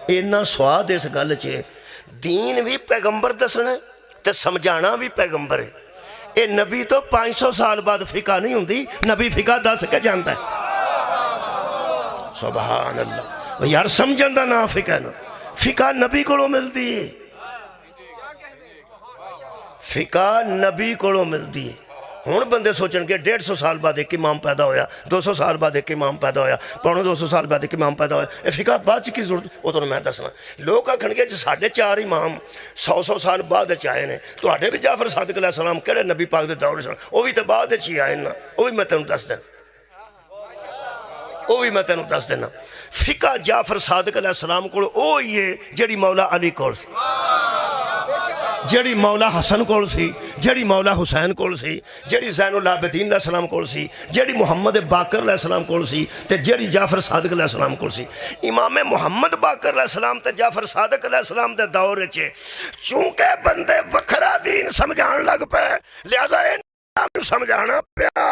اینا سواد اس گل چ دین بھی پیغمبر دسنا تے سمجھانا بھی پیغمبر ہے. اے نبی تو 500 سال بعد فقہ نہیں ہوندی, نبی فقہ دس کے جانتا ہے. سبحان اللہ. یار سمجھن دا نا فقہ نا, فقہ نبی کو ملتی ہے, فقہ نبی کو ملتی ہے. ہون بندے سوچن کے 150 سال بعد ایک امام پیدا ہویا, 200 سال بعد ایک امام پیدا ہویا, 250 سال بعد ایک امام پیدا ہویا. اے فقہ بعد کی ضرورت, وہ تو میں دسنا. لوگ آکھن گے 4.5 امام 100 سال بعد آئے نے, تو آٹھے بھی جعفر صادق علیہ السلام کہڑے نبی پاک دے دور سے, وہ بھی تو بعد ہی آئے نا, وہ بھی میں تینوں دس دینا, وہ بھی میں تینوں دس دینا. فقہ جعفر صادق علیہ السلام کو وہ ہی ہے جڑی مولا علی کول سی, جڑی مولا حسن کول سی, جڑی مولا حسین کول سی, جڑی زین العابدین علیہ السلام کول سی, جڑی محمد باقر علیہ السلام کول سی, تے جڑی جعفر صادق علیہ السلام کول سی. امام محمد باقر علیہ السلام تے جعفر صادق علیہ السلام دے دور چے چونکہ بندے وکھرا دین سمجھان لگ پے, لہذا اے سمجھانا پیا.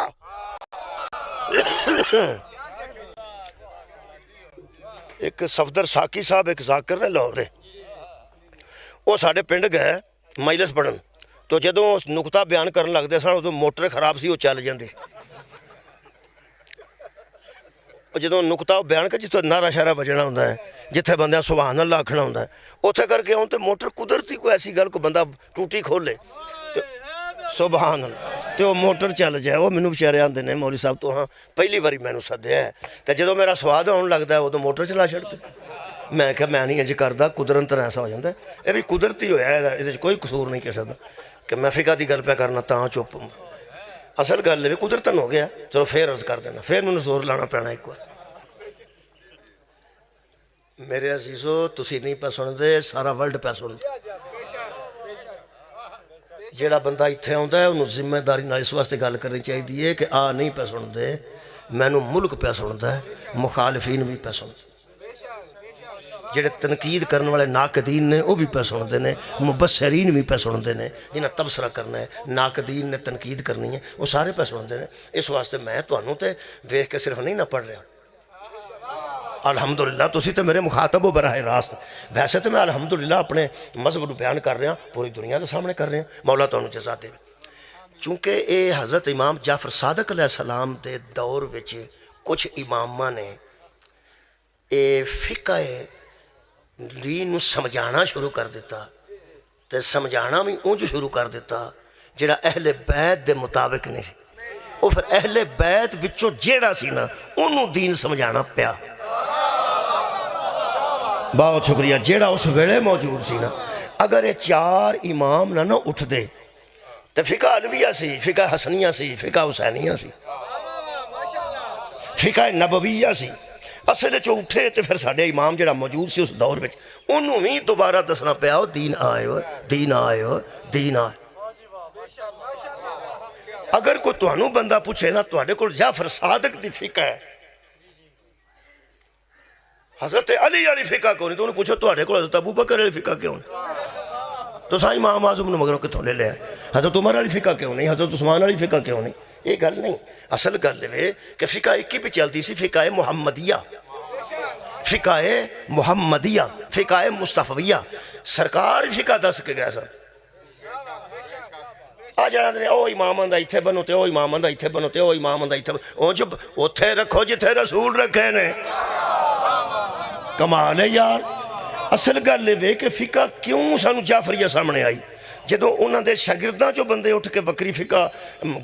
ایک صفدر ساکی صاحب ایک ذاکر نے لاہور دے, وہ ساڑھے پنڈ گئے مجلس پڑھن, تو جدوں نکتہ بیان کرن لگ دے سن, تو موٹر خراب سی, وہ چل جاندی. جدوں نکتہ بیان کر جتوں نعرہ شعرہ بجنا ہوندہ ہے, جتھے بندہ سبحان اللہ آکھنا ہوندہ ہے, اتھے کر کے ہوں تے موٹر قدرتی کوئی ایسی گل کو بندہ ٹوٹی کھول لے, سبحان اللہ, تے وہ موٹر چل جائے. وہ میں بچارے آندے نے مولوی صاحب تو ہاں پہلی باری میں سدیا ہے, تے جدوں میرا سواد آن لگتا ہے وہ تو موٹر چلا چھڑتے. میں کہا میں نہیں انج کردا, قدرت طرح ایسا ہو جاتا ہے. یہ بھی قدرتی ہویا ہے, یہ کوئی قصور نہیں کسی دا کہ میں فقہ دی گل پہ کرنا تاں چپ ہوں. اصل گل ہے قدرتاً ہو گیا. چلو پھر عرض کر دینا, پھر میں زور لانا پینا ایک بار. میرے عزیزو تسی نہیں پہ سن دے, سارا ورلڈ پہ سن دے. جیڑا بندہ اتھے ہوندہ ہے انہوں ذمہ داری نہ اس واسطے گل کرنی چاہی دیئے کہ آ نہیں پہ سن دے, میں نو ملک پہ سن دے, مخالفین بھی پہ سن دے. جڑے تنقید کرنے والے ناقدین نے وہ بھی پہ سن دے نے, مبصرین بھی پہ سن دے نے, جنہیں تبصرہ کرنا ہے, ناقدین نے تنقید کرنی ہے, وہ سارے پہ سن دے نے. اس واسطے میں تو انہوں تے ویخ کے صرف نہیں نہ پڑھ رہا. الحمدللہ تسی تے میرے مخاطب ہو براہ راست. ویسے تو میں الحمدللہ اپنے مذہب کو بیان کر رہا, پوری دنیا کے سامنے کر رہا. مولا تو انہوں جزا دے. چونکہ اے حضرت امام جعفر صادق علیہ السلام دے دور وچ کچھ امامہ نے اے فقہ دین سمجھانا شروع کر دیتا, تے سمجھانا بھی اونج شروع کر دیتا جڑا اہل بیت دے مطابق نہیں سی. وہ پھر اہل بیت وچوں جیڑا سی نا انہوں دین سمجھانا پیا. بہت شکریہ. جیڑا اس ویلے موجود سی نا, اگر یہ 4 امام نہ اٹھ دے تو فقہ علویہ سی, فقہ حسنیہ سی, فقہ حسینیہ سی, فقہ نبویہ سی. اصل چو اٹھے تو پھر ساڑھے امام جڑا موجود سی اس دور میں انہوں ہی دوبارہ دسنا پیا ہو دین آئے ہو, دین آئے ہو, دین آئے. اگر کوئی توانو بندہ پوچھے نا توڑے کو جعفر صادق دی فقہ ہے, حضرت علی علی فقہ کیوں نہیں, تو انہیں پوچھو توڑے کو حضرت ابو بکر علی فقہ کیوں نہیں, تو ساں امام اعظم نے مگروں کتوں لے لے, حضرت عمر علی فقہ کیوں نہیں, حضرت عثمان علی فقہ کیوں نہیں. یہ گل نہیں. اصل گل ہے کہ فقہ ایک ہی پہ چلتی سی, فقہ محمدیہ, فقہ محمدیہ, فقہ مصطفیہ. سرکار فقہ دس کے گیا سر. آ جانا دنے او امام اندہ اتھے بنو تے, او امام اندہ اتھے بنو تے, او امام اندہ اتھے بنو, او جب اتھے رکھو جتھے رسول رکھے نے. کمال ہے یار. اصل گل ہے کہ فقہ کیوں سانو جعفریہ سامنے آئی, جدوں انہاں دے شاگرداں جو بندے اٹھ کے بکری فقہ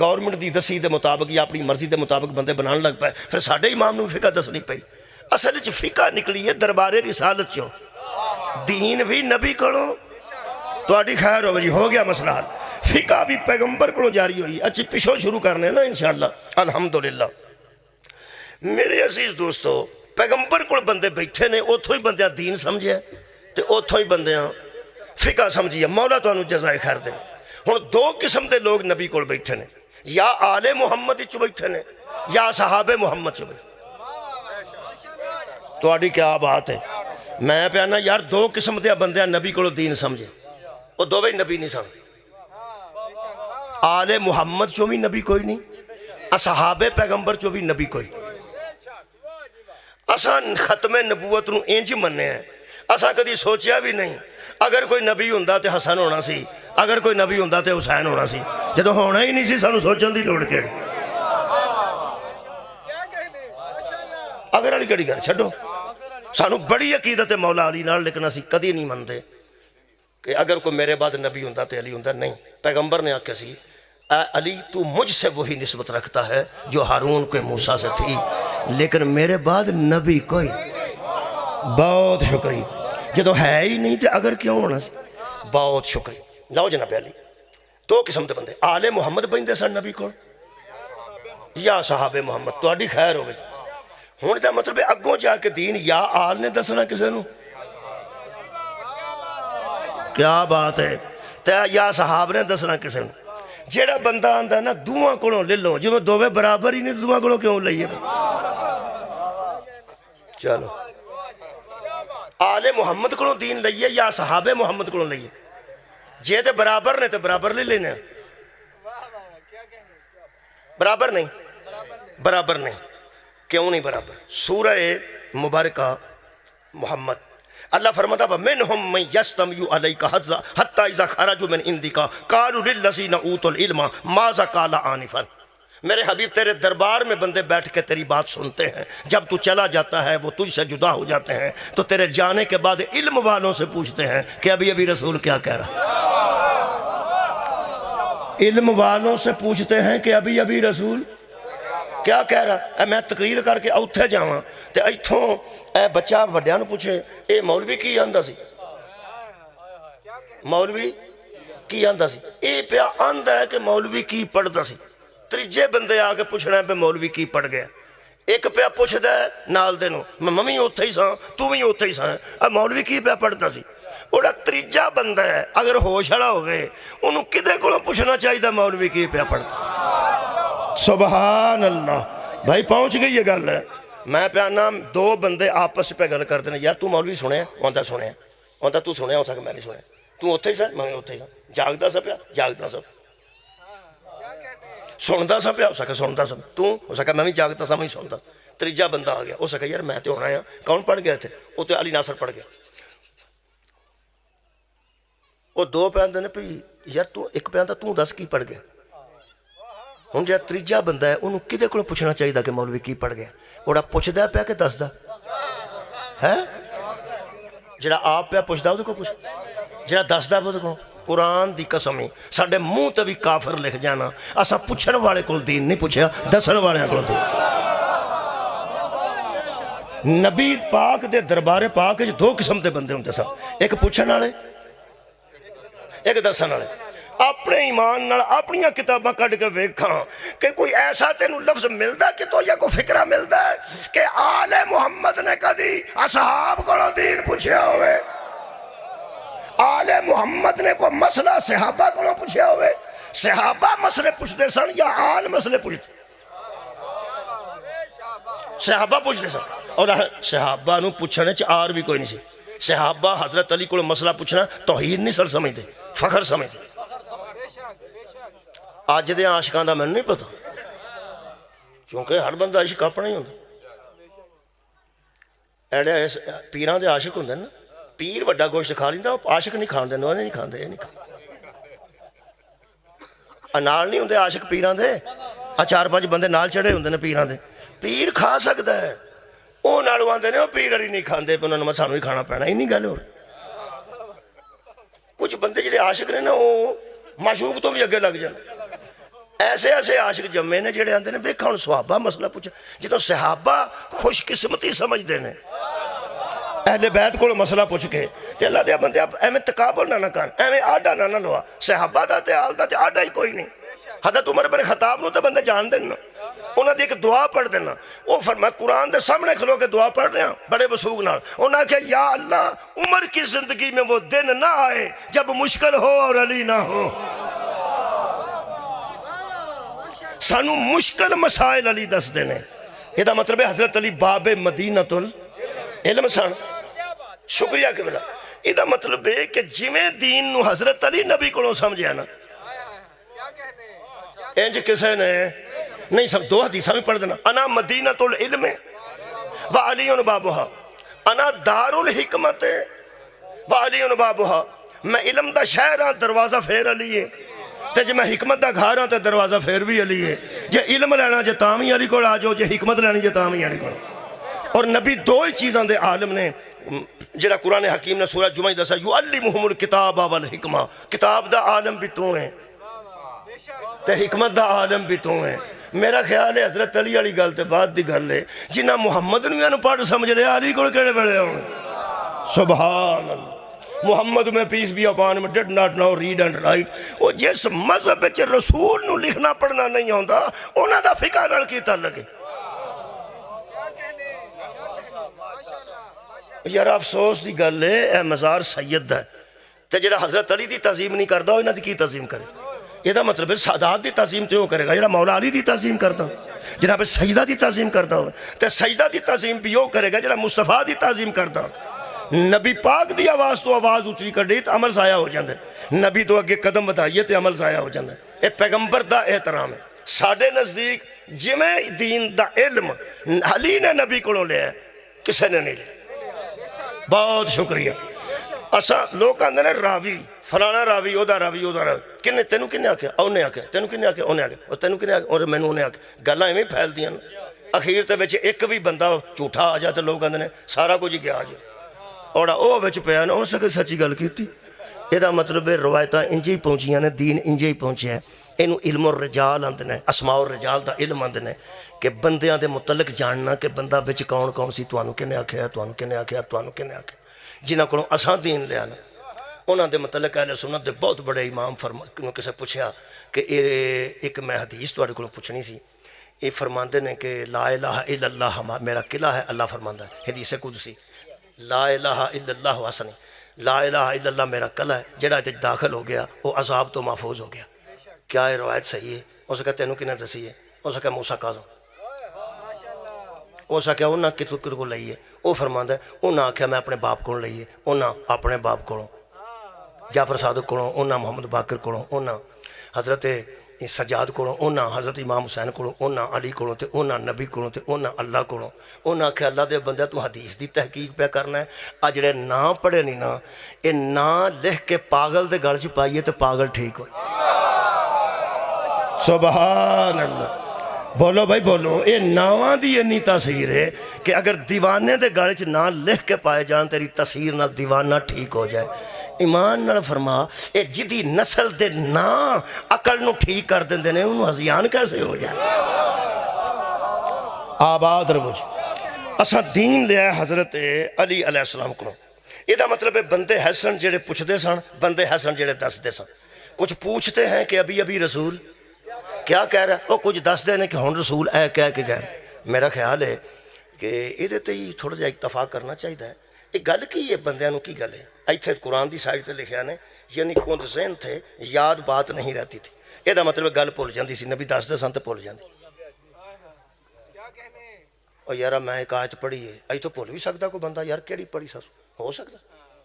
گورنمنٹ دی دسی دے مطابق یا اپنی مرضی دے مطابق بندے بنان لگ پائے, پھر ساڑھے امام نے فقہ دسنی پئی. اصل چ فقہ نکلی ہے دربار رسالت چوں, دین بھی نبی کرو تو آڈی خیر ہو جی, ہو گیا مسئلہ. فقہ بھی پیغمبر کو جاری ہوئی. اچھی پشو شروع کرنے نا انشاءاللہ الحمدللہ. میرے عزیز دوستو, پیغمبر کو بندے بیٹھے نے, اتھو ہی بندیاں دین سمجھے تے اتھو ہی بندیاں فقہ سمجھیے. مولا تو انہوں جزائے خیر دے. ہن 2 قسم دے لوگ نبی کو بیٹھے نے, یا آل محمد چو بیٹھے نے یا صحابہ محمد چو بیٹھے. تو آڈی کیا بات ہے. میں پیانا یار 2 قسم دے بندیاں نبی کو دین سمجھے, وہ 2 بھی نبی نہیں سمجھے. آل محمد چو بھی نبی کوئی نہیں, اصحاب پیغمبر چو بھی نبی کوئی. اساں ختم نبوت نو انج مننے ہیں, اساں کدی سوچیا بھی نہیں اگر کوئی نبی ہوندا تے حسن ہونا سی، اگر کوئی نبی ہوندا تے حسین ہونا سی، جدوں ہونا ہی نہیں سی سانوں سوچن دی لوڑ کیڑی؟ اگر والی کیڑی گل چھڈو، سانوں بڑی عقیدت مولا علی نال، لیکن اسی کدی نہیں منتے کہ اگر کوئی میرے بعد نبی ہوندا تے علی ہوندا۔ نہیں، پیغمبر نے آکھیا سی اے علی تو مجھ سے وہی نسبت رکھتا ہے جو ہارون کے موسیٰ سے تھی، لیکن میرے بعد نبی کوئی۔ بہت شکریہ، جدو ہے ہی نہیں تے اگر کیوں ہونا سی؟ بہت شکریہ۔ لو جناب علی، دو قسم دے بندے، آل محمد بندے سن نبی کو یا صحاب محمد، تو اڈی خیر ہوگی۔ ہون دا مطلب ہے اگوں جا کے دین یا آل نے دسنا کسے نو؟ کیا بات ہے، تے یا صحاب نے دسنا کسے نو؟ جیڑا بندہ آندا نا دوواں کولوں لے لو، جو دوویں برابر ہی نہیں دوواں کولوں کیوں لئیے؟ چلو آل محمد کولوں دین لئیے یا صحاب محمد کولوں لئیے؟ جے تے برابر نے تے برابر لے لینے، برابر نہیں، برابر نہیں۔ کیوں نہیں برابر؟ سورہ مبارکہ محمد اللہ فرماتا وَمِنْهُمْ مَنْ يَسْتَمِعُ عَلَيْكَ حَتَّى إِذَا خَرَجُوا مِنْ عِنْدِكَ قَالُوا لِلَّذِينَ أُوتُوا الْعِلْمَ مَاذَا قَالَ آنِفًا۔ میرے حبیب تیرے دربار میں بندے بیٹھ کے تیری بات سنتے ہیں، جب تو چلا جاتا ہے وہ تجھ سے جدا ہو جاتے ہیں، تو تیرے جانے کے بعد علم والوں سے پوچھتے ہیں کہ ابھی رسول کیا کہہ رہا؟ علم والوں سے پوچھتے ہیں کہ ابھی رسول کیا کہہ رہا؟ میں تقریر کر کے اوتھے جاواں تے ایتھوں اے بچہ وڈیاں نوں پوچھے اے مولوی کی آندا سی؟ مولوی کی آندا سی؟ اے پیا آندا ہے کہ مولوی کی پڑھدا سی۔ تریجے بندے آ کے پوچھنا ہے پہ مولوی کی پڑھ گیا، ایک پیا پوچھدا ہے نال دے نوں میں اوتھے ہی ساں تو بھی اوتھے ہی ساں، اے مولوی کی پیا پڑھدا سی؟ اوڑا تریجا بندہ ہے اگر ہوش والا ہوئے انہوں کدے کولوں پوچھنا چاہیے مولوی کی پیا پڑھدا؟ سبحان اللہ، بھائی پہنچ گئی یہ گل ہے۔ میں پیانا دو بندے آپس پہ گل کر دینا، یار تو مولوی سنے آندا سنے آندا تو سنے ہوتا کہ میں نہیں سنے، تو اوتھے ہی سا میں اوتھے ہی سا، جاگدا سا پیا جاگدا سا، سندا سا پیا ہو سکا سندا سا، تو ہو سکا میں بھی جاگتا سا میں سندا۔ تریجا بندہ آ گیا، ہو سکا یار میں تو ہونا ہے، کون پڑھ گئے تھے؟ وہ تو علی ناصر پڑھ گیا۔ وہ دو پہ آندے نے پی یار تو ایک پہ آندا تو دس کی پڑھ گیا؟ ہوں جا تریجا بندہ ہے انہوں کدے کو پوچھنا چاہیے کہ مولوی کی پڑھ گیا؟ اوڑا پوچھدا پیا کہ دسدا ہے؟ جڑا آپ پیا پوچھدا وہ کو پوچھ، جڑا دسدا وہ کو۔ قرآن دی قسم ہی ساڈے منہ تے بھی کافر لکھ جانا، اساں پوچھن والے کول دین نہیں پوچھیا، دسن والے کول دین۔ نبی پاک دے دربار پاک وچ دو قسم دے بندے ہوندے سن، ایک پوچھن والے ایک دسن والے۔ اپنے ایمان نال اپنیاں کتاباں کڈ کے ویکھاں کہ کوئی ایسا تینوں لفظ ملدا کہ تو یا کوئی فکرہ ملدا ہے کہ آل محمد نے کدی اصحاب کولوں دین پوچھیا ہوئے؟ آل محمد نے کوئی مسئلہ صحابہ کولوں پوچھیا ہوئے؟ صحابہ مسئلے پوچھتے سن یا آل مسئلے پوچھتے؟ صحابہ پوچھتے سن، اور صحابہ نو پوچھنے چ آر بھی کوئی نہیں سی۔ صحابہ حضرت علی کو مسئلہ پوچھنا توحید نہیں سر سمجھتے، فخر سمجھتے۔ آج دے عاشقاں دا میں نہیں پتا، کیونکہ ہر بندہ عاشق اپنا ہی ہوتا۔ ایڈے پیراں دے عاشق ہوندے نا، پیر وڈا گوشت کھا لیندا، عاشق نہیں کھان دیندے، انہیں نہیں کھاندے، یہ نہیں کھاندے۔ نال نہیں ہوندے عاشق پیراں دے، چار پانچ بندے نال چڑھے ہوندے نے پیراں دے، پیر کھا سکدا ہے، وہ نالوں آندے نے وہ پیر علی نہیں کھاندے، انہوں نے سانوں ہی کھانا پینا، اینی گل ہو۔ کچھ بندے جڑے عاشق نے نا وہ معشوق تو بھی اگے لگ جاندے۔ ایسے ایسے عاشق جمے نے جڑے آندے نے ویکھا ہن صحابہ مسئلہ پوچھا، جدوں صحابہ خوش قسمتی سمجھدے نے اہل بیت کو مسئلہ پوچھ کے، تے اللہ دے بندے ایویں تقابل نہ کر، ایویں آڈا نہ لوا، صحابہ دا تے آل دا تے آڈا ہی کوئی نہیں۔ حضرت عمر بن خطاب نو تے بندے جان دینا، انہاں دی ایک دعا پڑھ دینا، وہ فرمایا قرآن دے سامنے کھلو کے دعا پڑھ رہے ہیں بڑے وسوخ نال، انہاں کہا یا اللہ عمر کی زندگی میں وہ دن نہ آئے جب مشکل ہو اور علی نہ ہو۔ سانو مشکل مسائل علی دس دینے، یہ دا مطلب ہے حضرت علی باب مدینۃ العلم سن۔ شکریہ کہ بلا، یہ دا مطلب ہے کہ جویں دین نو حضرت علی نبی کو سمجھیا نا، انج کسے نے نہیں سب۔ دو حدیثہ میں پڑھ دینا، انا مدینۃ العلم و علی بابها، انا دار الحکمت وعلی بابها میں علم دا شہر ہاں دروازہ پھر علی ہے تے جے میں حکمت دا گھر ہاں تے دروازہ پھر بھی علی ہے جے علم لینا جے تامی علی کو آ جاؤ جے حکمت لینی جے تامی علی کو اور نبی دو ہی چیزاں دے عالم نے جڑا قرآن حکیم نے سورہ جمعہ دسا یعلمہم الکتاب والحکمہ کتاب دا عالم بھی تو ہیں تے حکمت دا عالم بھی تو ہیں میرا خیال ہے حضرت علی والی گل تے بعد دی گل ہے جنہ محمد نو پڑھ سمجھ لے علی کو کہڑے بڑے ہوں سبحان اللہ محمد میں پیس بھی اپان میں did not know read and write وہ جس مذہب وچ رسول نو لکھنا پڑھنا نہیں ہوندا انہاں دا فقہ نال کی تعلق ہے یار افسوس دی گل ہے اے مزار سید ہے تے جڑا حضرت علی دی تعظیم نہیں کردا انہاں دی کی تعظیم کرے یہ دا مطلب ہے سادات دی تعظیم تے وہ کرے گا جڑا مولا علی دی تعظیم کردا جناب سیدہ دی تعظیم کردا ہو تے سیدہ دی تعظیم بھی وہ کرے گا جڑا مصطفیٰ دی تعظیم کردا نبی پاک دی آواز تو آواز اچھی کر دی تو عمل ضائع ہو جاندے نبی تو اگے قدم بتائیے تو عمل ضائع ہو جاندے اے پیغمبر دا احترام ہے ساڑھے نزدیک جمع دین دا علم علی نے نبی کو لے ہے کسے نے نہیں لے بہت شکریہ اسا لوگ آندے نے راوی فلانا راوی او دا راوی کنے تینوں کنے آکھیا اونے آکھیا تینوں کنے آکھیا اونے آکھیا اور تینوں کنے آکھیا اور میں اونے آکھیا گلاں ایویں پھیل دیاں اخیر تے وچ ایک بھی بندہ جھوٹا آ جائے تے لوگ آندے نے سارا کچھ ہی کیا آ جائے اور او وچ پیا نہ ہو سکے سچی گل کیتی یہ دا مطلب ہے روایتاں انجے ہی پہنچیاں نے دین انجے ہی پہنچیا ہے اینو علم الرجال آندے نے اسماء الرجال دا علم آندے نے کہ بندیاں دے متعلق جاننا کہ بندہ وچ کون کون سی تانوں کنے آکھیا تانوں کنے آکھیا تانوں کنے آکھیا جنہاں کولوں اساں دین لیا نا انہاں دے متعلق اہل سنت دے بہت بڑے امام فرمان کسے پوچھیا کہ ایک میں حدیث تواڈے کولوں پوچھنی سی یہ فرماندے نے کہ لا الہ الا اللہ میرا قلعہ ہے اللہ فرماندا ہے حدیث قدسی لا الہ الا اللہ واسنی لا الہ الا اللہ میرا قلعہ ہے جڑا تے داخل ہو گیا وہ عذاب تو محفوظ ہو گیا کیا یہ روایت صحیح ہے اس کا تینوں کنے دسی ہے اس کا موسیٰ کاظم اس کا انہاں کتنے کو لئیے وہ فرماندا ہے انہاں آکھیا میں اپنے باپ کو لئیے انہاں اپنے باپ کو جعفر صادق کو انہاں محمد باقر کو انہاں حضرت سجاد کو انہاں حضرت امام حسین کو انہاں علی کو تے انہاں نبی کو تے انہاں اللہ کو انہاں کہ اللہ دے بندے تو حدیث دی تحقیق پہ کرنا ہے آ جڑے نا پڑھے نہیں نا یہ نا لکھ کے پاگل دے گل چ پائیے تے پاگل ٹھیک ہوئی سبحان اللہ بولو بھائی بولو یہ ناواں دی انی تاثیر ہے کہ اگر دیوانے دے گل چ نا لکھ کے پائے جان تیری تاثیر نال دیوانہ ٹھیک ہو جائے ایمان نال فرما اے جدی نسل دے نا عقل نو ٹھیک کر دیندے نے انہوں ہزیان کیسے ہو جائے آباد رہو اساں دین لیا حضرت علی علیہ السلام کو یہ دا مطلب ہے بندے حسن جڑے پوچھ دے سن بندے حسن جڑے دس دے سن کچھ پوچھتے ہیں کہ ابھی ابھی رسول کیا کہہ رہا ہے وہ کچھ دس دے نے کہ ہون رسول اے کہہ کے گئے میرا خیال ہے کہ یہ دیتے ہی تھوڑا جا اتفاق کرنا چاہیے ہے یہ گل کی ہے بندیاں نو کی گل ہے ایتھے قرآن دی سائٹ تے لکھیا نے یعنی کند ذہن تھے یاد بات نہیں رہتی تھی یہ دا مطلب گل بھول جاندی سی نبی دس دے سن تے بھول جاندی اور یارا میں ایک آیت پڑھی ہے ای تو بھول بھی سکتا کوئی بندہ یار کیڑی پڑھی سا ہو سکتا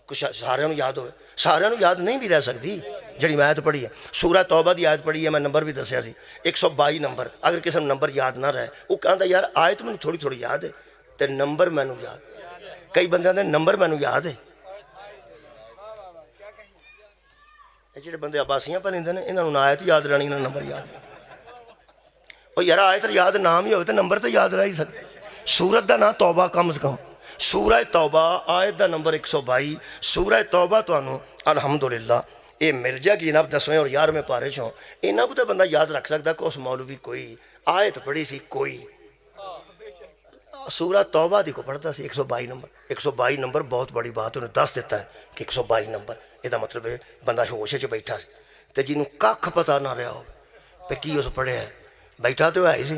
کچھ سارے نو یاد ہوئے سارے نو یاد نہیں بھی رہ سکتی جڑی میں آیت پڑھی ہے سورہ توبہ دی آیت پڑھی ہے میں نمبر بھی دسیا سی 122 نمبر اگر کسی نمبر یاد نہ رہے وہ کہندا یار آیت میں تھوڑی تھوڑی یاد ہے تے نمبر میں نو یاد کئی بندیاں دے نمبر میں نو یاد ہے جڑے بندے عباسیاں پڑھیندے نے انہاں نوں آیت یاد رہنی انہاں نمبر یاد او یار آیت یاد نام ہی ہوئے تے نمبر تے یاد رہ ہی سکتے سورت دا نام توبہ کم از کم سورہ توبہ آیت دا نمبر 122 سورہ توبہ تو انہوں الحمدللہ یہ مل جائے گی جناب 10ویں اور 11ویں پارے چھوں انہاں کو تے بندہ یاد رکھ سکتا کہ اس مولوی کوئی آیت پڑھی سی کوئی سورہ توبہ دی کو پڑھتا سی 122 نمبر بہت بڑی بات انہیں دس دیتا ہے کہ 122 نمبر یہ دا مطلب ہے بندہ ہوشے چ بیٹھا سی تے جنہوں ککھ پتہ نہ رہا ہو پہ کی اس پڑھے ہے بیٹھا تو ہے ہی سی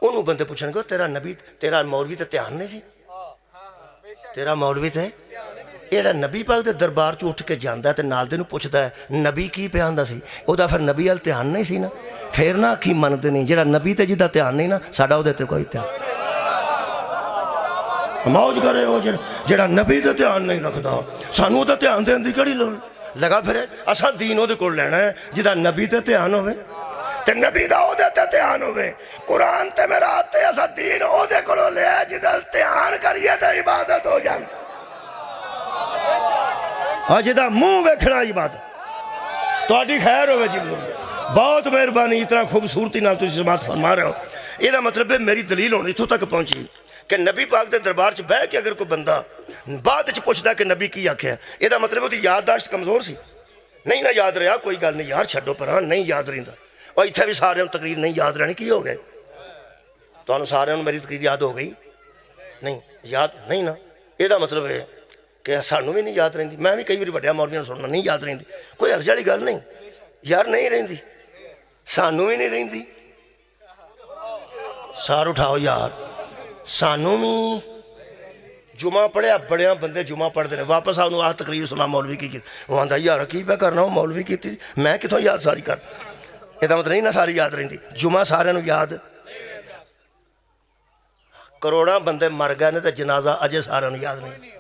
انہوں بندے پوچھنے کو تیرا نبی تیرا مولوی تے دھیان نہیں سی تیرا مولوی تے ایڑا نبی پاک دے دربار چ اٹھ کے جاندا ہے تے نال دے نوں پوچھدا ہے نبی کی پیاندا سی او دا پھر نبی ال دھیان نہیں سی نا پھر نہ کی مندے نہیں جڑا نبی تے جدا دھیان نہیں نا ساڈا او دے تے کوئی دھیان موج کرے ہو جڑا نبی تے دھیان نہیں رکھدا سانوں تے دھیان دین دی کیڑی لوڑ لگا پھر اساں دین او دے کول لینا ہے جدا نبی تے دھیان ہوے تے نبی دا او دے تے دھیان ہوے قرآن تے میرا آتے ایسا دین او دے کڑو لے جدل تیان کریے تے عبادت ہو جائیں اج دا منہ ویکھنا عبادت تہاڈی خیر ہوے جی بزرگ بہت مہربانی اتنا خوبصورتی نال تسی سماعت فرما رہے ہو یہ مطلب ہے میری دلیل ہونی اتوں تک پہنچی کہ نبی پاک دے دربار چ بہ کے اگر کوئی بندہ بعد چ پوچھدا کہ نبی کی آکھیا یہ مطلب وہ یادداشت کمزور سی نہیں نہ یاد رہا کوئی گل نہیں یار چھڈو پراں نہیں یاد رہندا اور اتنے بھی سارے تقریر نہیں یاد رہنی کی ہو گئے تمہیں سارے میری تقریر یاد ہو گئی نہیں یاد نہیں نا یہ مطلب ہے کہ سانوں بھی نہیں یاد رہندی میں بھی کئی بار وڈیا مولویاں سننا نہیں یاد رہندی کوئی عرض والی گل نہیں یار نہیں رہندی سانوں بھی نہیں رہندی سار اٹھاؤ یار سانوں بھی جمعہ پڑھیا بڑے بندے جمعہ پڑھتے ہیں واپس آؤں آ تقریر سنا مولوی کی وہ آتا یار کی پہ کرنا وہ مولوی کی میں کتوں یاد ساری کر یہ مطلب نہیں نہ ساری یاد رہندی جمعہ سارے یاد کروڑاں بندے مر گئے نے تو جنازہ اجے سارے یاد نہیں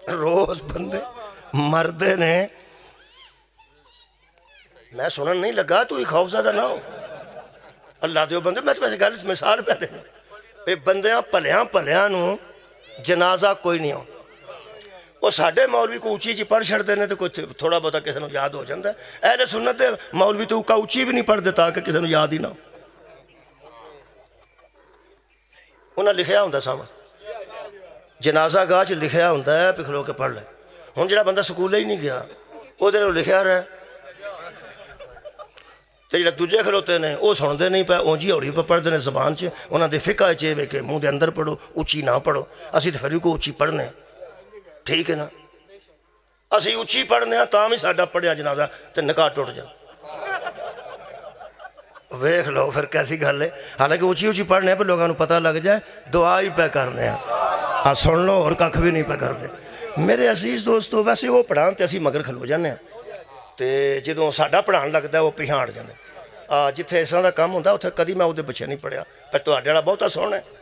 روز بندے مردے نے میں سنن نہیں لگا تو ہی خوف زیادہ نہ ہو اللہ دیو بندے میں تو ویسے گل مثال پہ دینا پہ بندیاں پلیاں نو جنازہ کوئی نہیں ہو وہ ساڑھے مولوی کو اونچی جی پڑھ چھڑ دینے تو کوئی تھوڑا بہتا کسی نے یاد ہو جاندہ ہے اہل سنت مولوی تو کا اونچی بھی نہیں پڑھ دیتا کہ کسی نے یاد ہی نہ ہو انہاں لکھیا ہوندہ ساما جنازہ گاہ چ لکھیا ہوندہ ہے پہ کھلو کے پڑھ لے ہن جڑا بندہ سکولے ہی نہیں گیا وہ دے لکھیا رہا تو جڑا دوجے کھلوتے ہیں وہ سنتے نہیں پہ اونجی ہوڑی پہ پڑھتے ہیں زبان چ انہاں دے فقہ چاہیے کہ منہ دے اندر پڑھو اونچی نہ پڑھو اسی تو پھر کو اونچی پڑھنے ٹھیک ہے نا اسی اونچی پڑھنے ہیں تاں بھی ساڈا پڑھیا جنازہ تے نکاح ٹوٹ جا ویکھ لو پھر کیسی گل ہے حالانکہ اونچی پڑھنے پہ لوگوں کو پتہ لگ جائے دعا ہی پہ کرنے ہیں ہاں سن لو اور ککھ بھی نہیں پہ کرتے میرے عزیز دوستو ویسے وہ پڑھان تے اسی مگر کھلو جانے ہیں تے جدوں ساڈا پڑھان لگتا ہے وہ پیچھے ہٹ جاندے جتھے اس طرح دا کام ہوندا اتھے کدی میں اودے پیچھے نہیں پڑھیا پر تہاڈے والا بہتا سوہنا ہے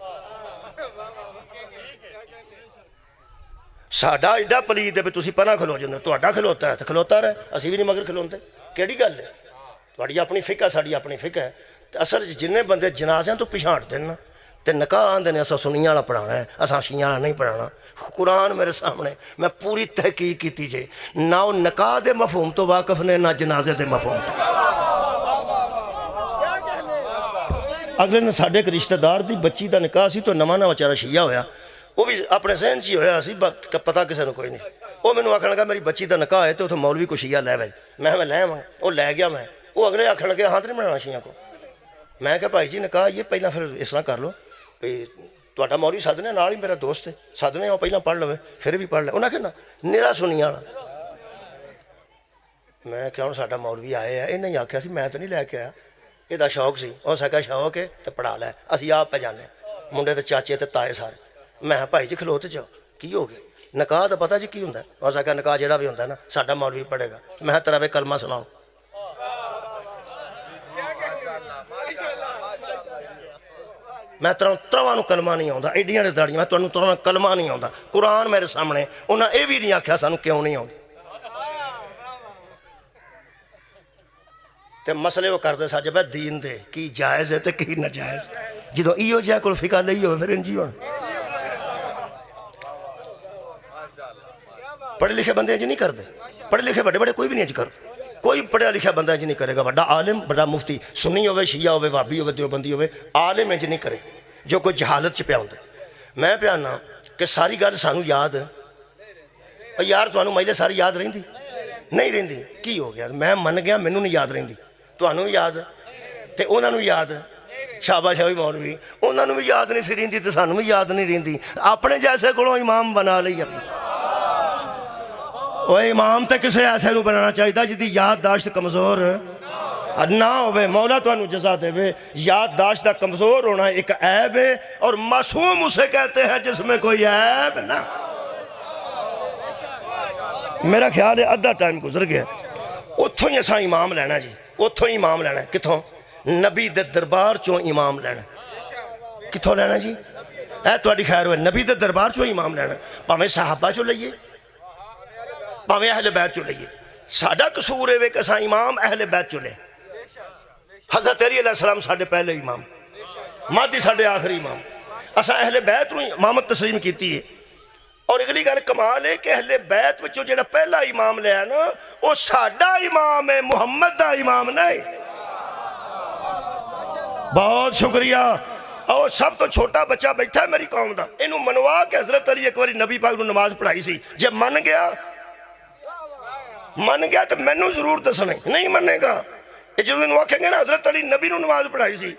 ساڈا ایڈا پلید ہے پہ تسی پناہ کھلو جاندے تہاڈا کھلوتا ہے تو کھلوتا رہے اسی بھی نہیں مگر کھلوندے کیڑی گل ہے تہاڈی اپنی فقہ ساڈی اپنی فقہ ہے اصل جننے بندے جنازیاں تو پیچھے ہٹ دین تے نکاح آندے نے اساں سنیاں والا پڑھانا ہے اساں شیعیاں والا نہیں پڑھانا قرآن میرے سامنے میں پوری تحقیق کیتی جے نہ وہ نکاح دے مفہوم تو واقف نے نہ جنازے دے مفہوم تو اگلے نے ساڑھے ایک رشتہ دار دی بچی دا نکاح سی تو نواں بیچارہ شیعہ ہویا وہ بھی اپنے ذہن چ ہویا سی پتہ کسے نے کوئی نہیں وہ مینوں آکھن لگا میری بچی دا نکاح ہے تو اتھے مولوی کو شیعہ لے وے میں لے آواں وہ لے گیا میں وہ اگلے آکھن لگے ہاں نہیں بنانا شیعہ کو میں کہا بھائی جی نکاح یہ پہلا پھر اس طرح کر لو بھئی تہاڈا مولوی سدنے نال ہی میرا دوست ہے سدنے وہ پہلا پڑھ لوے پھر بھی پڑھ لے انہاں کہنا نیرا سنیاں والا میں کہا ہن ساڈا مولوی آئے ہے انہیں آکھیا سی میں تو نہیں لے کے آیا یہ شوق سی وہ سکا شوق ہے تو پڑھا لے اسی آپ پہ جانے منڈے تے چاچے تے تائے سارے میں بھائی جی کھلوتے جاؤ کی ہو گیا نکاح تو پتہ جی کی ہوندا ہے وہ سکا نکاح جڑا بھی ہوندا ہے نا ساڈا مولوی پڑھے گا میں تیرا کلمہ سناؤ میں ترواں کلمہ نہیں آتا ایڈیاں نے داڑیاں میں تمہیں ترواں کلمہ نہیں آتا قرآن میرے سامنے انہاں یہ بھی نہیں آکھیا سانوں کیوں نہیں آتی تے مسئلے وہ کرتے سا جب دین دے کی جائز ہے تے کی ناجائز جدوں ایو جہاں کول فقہ لئی ہوئے پھر انجی ہونا پڑھے لکھے بندے انج نہیں کرتے پڑھے لکھے بڑے بڑے کوئی بھی نہیں انج کرتے کوئی پڑھیا لکھا بندہ انج نہیں کرے گا بڑا عالم بڑا مفتی سنی ہوئے شیعہ ہوئے وابی ہوئے دیوبندی ہوئے عالم انج نہیں کرے جو کوئی جہالت چ پیا ہوندا میں پیانا کہ ساری گل سانوں یاد یار تانوں مجلے ساری یاد رہندی نہیں رہندی کی ہو گیا میں من گیا مینوں نہیں یاد رہندی تانوں یاد تے انہاں نوں یاد شاباش ہوئی مولوی انہاں نوں بھی یاد نہیں سی رہندی تے سانوں بھی یاد نہیں رہندی اپنے جیسے کولوں امام بنا لئی وہ امام تے کسے ایسے نو بنانا چاہیے جدی یادداشت کمزور نہ ہوئے مولا تو انو جزا دے وے یادداشت دا کمزور ہونا ایک عیب ہے اور معصوم اسے کہتے ہیں جس میں کوئی عیب نہ میرا خیال ہے ادھا ٹائم گزر گیا اتھوں ہی اساں امام لینا جی اتھوں ہی امام لینا کتھوں نبی دے دربار چوں امام لینا کتھوں لینا جی اے تواڈی خیر ہوئے نبی دے دربار چوں امام لینا پاویں صحابہ چوں لئیے پاویں اہل بیت چو لئیے ساڑھا قصور ہے کہ اساں امام اہل بیت چو لے حضرت علی علیہ السلام ساڑھے پہلے امام مہدی ساڑھے آخری امام اساں اہل بیت نوں امامت تسلیم کیتی ہے اور اگلی گل کمال ہے کہ اہل بیت وچوں جڑا پہلا امام لیا نا وہ ساڈا امام ہے، محمد دا امام نہیں۔ بہت شکریہ۔ اور سب تو چھوٹا بچہ بیٹھا ہے میری قوم دا، انہوں منوا کہ حضرت علی ایک باری نبی پاک نو نماز پڑھائی سی، جب من گیا تو مینوں ضرور دسنا، نہیں منے گا جدوں انہوں آکھیں گے نا حضرت علی نبی نو نماز پڑھائی سی،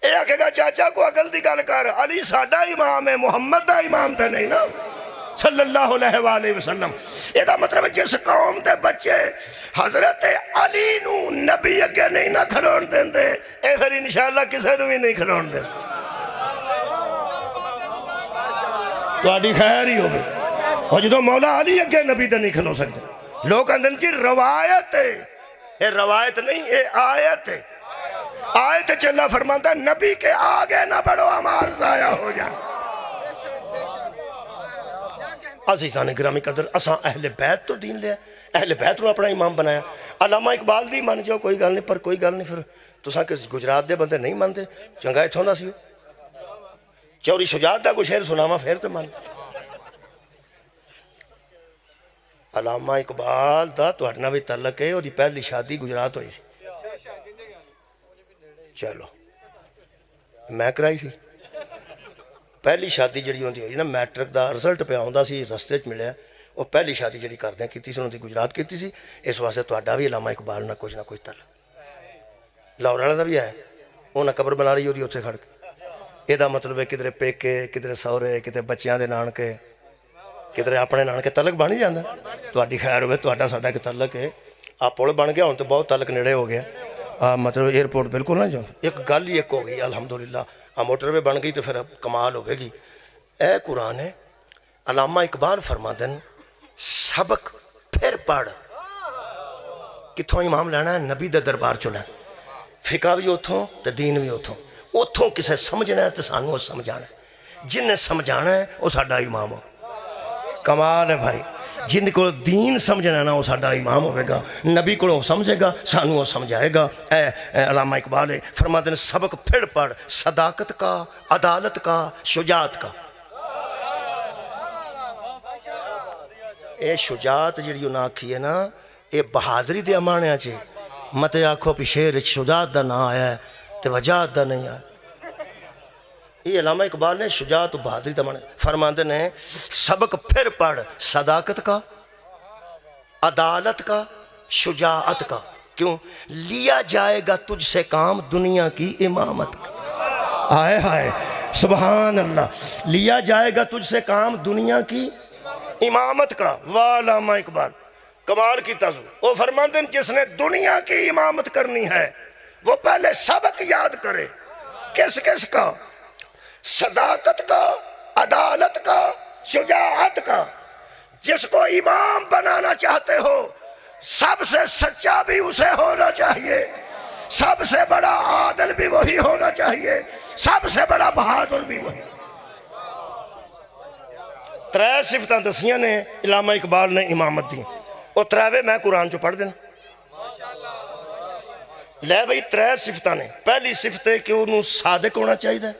اے آکھے گا چاچا کو عقل دی گل کر، علی ساڈا امام ہے، محمد دا امام تے نہیں نا صلی اللہ علیہ وآلہ وسلم۔ یہ دا مطلب ہے جس قوم دے بچے حضرت علی نو نبی اگے نہیں نہ کھلون دین دے، اے پھر انشاءاللہ کسے نو بھی نہیں کھلون دین۔ تو آڈی خیر ہی ہوگی، اور جدو مولا علی اگے نبی تے نہیں کھلو سکتے، لوگ اندن جی روایت ہے، یہ روایت نہیں، یہ آیت ہے۔ آیت چلا فرماتا ہے نبی کے آگے نہ بڑھو عمال ضائع ہو جائے۔ عزیزان گرامی قدر، اساں اہل بیت تو دین لیا، اہل بیت نو اپنا امام بنایا۔ علامہ اقبال دی مان جاؤ کوئی گل نہیں، پر کوئی گل نہیں، پھر تساں کہ گجرات دے بندے نہیں مانتے، چنگا اتھوں دا سی چوری شجاعت دا کوئی شعر سناواں پھر تے مان۔ علامہ اقبال دا تہاڈے نال بھی تعلق ہے، اودی پہلی شادی گجرات ہوئی سی، چلو میں کرائی سی پہلی شادی جڑی ہوندی ہوئی نا، میٹرک دا رزلٹ پہ آوندا سی، رستے چ ملیا، وہ پہلی شادی جڑی کردے کیتی سی انہوں دی گجرات کیتی سی۔ اس واسطے تہاڈا بھی علامہ اقبال نہ کوئی تعلق۔ لاہور والا دا بھی ہے، انہاں قبر بنا رہی ہوندی اوتھے کھڑ کے، یہ دا مطلب ہے کدھر پیکے، کدھر سہرے، کدھر بچیاں دے نانکے، کدھر اپنے نانکے، تعلق بن ہی جاندا۔ تہاڈی خیر ہوئے، تہاڈا ساڈا ایک تعلق ہے، آ پل بن گیا، ہن تو بہت تعلق نیڑے ہو گیا، مطلب ایئرپورٹ بالکل نہ جاؤ، ایک گل ہی ایک ہو گئی الحمدللہ، موٹر وے بن گئی تو پھر اب کمال ہوئے گی۔ اے قرآن ہے، علامہ اقبال فرماتے ہیں سبق پھر پڑھ، کتھوں امام لینا ہے؟ نبی دے دربار چو لینا، فقہ بھی اتھوں تے دین بھی اتھوں کسے سمجھنا ہے تے سانوں وہ سمجھانا ہے، جن نے سمجھانا ہے وہ ساڈا امام ہو۔ کمال ہے بھائی، جن کو دین سمجھنا نا وہ ساڈا امام ہوئے گا، نبی کو سمجھے گا، سانوں وہ سمجھائے گا۔ اے علامہ اقبال ہے فرماتے ہیں سبق پھر پڑھ، صداقت کا، عدالت کا، شجاعت کا۔ اے شجاعت جڑی انہاں آکھی ہے نا، اے بہادری دے امانیاں چے، مت آکھو پی شعر شجاعت دا نہ آیا ہے تے وجاعت دا نہیں آیا۔ یہ علامہ اقبال نے شجاعت و بہادری دا معنی فرماتے ہیں سبق پھر پڑھ، صداقت کا، عدالت کا، شجاعت کا۔ کیوں؟ لیا جائے گا تجھ سے کام دنیا کی امامت کا۔ آئے ہائے سبحان اللہ، لیا جائے گا تجھ سے کام دنیا کی امامت کا۔ واہ علامہ اقبال کمال کی تازو، وہ فرماتے ہیں جس نے دنیا کی امامت کرنی ہے وہ پہلے سبق یاد کرے۔ کس کس کا؟ صداقت کا، عدالت کا، شجاعت کا۔ جس کو امام بنانا چاہتے ہو سب سے سچا بھی اسے ہونا چاہیے، سب سے بڑا عادل بھی وہی ہونا چاہیے، سب سے بڑا بہادر بھی وہی۔ ترے صفتاں دسیاں نے علامہ اقبال نے امامت دی، اور ترے میں قرآن چو پڑھ دینا لے بھئی۔ ترے صفتاں نے، پہلی صفت ہے کہ انہوں صادق ہونا چاہیے،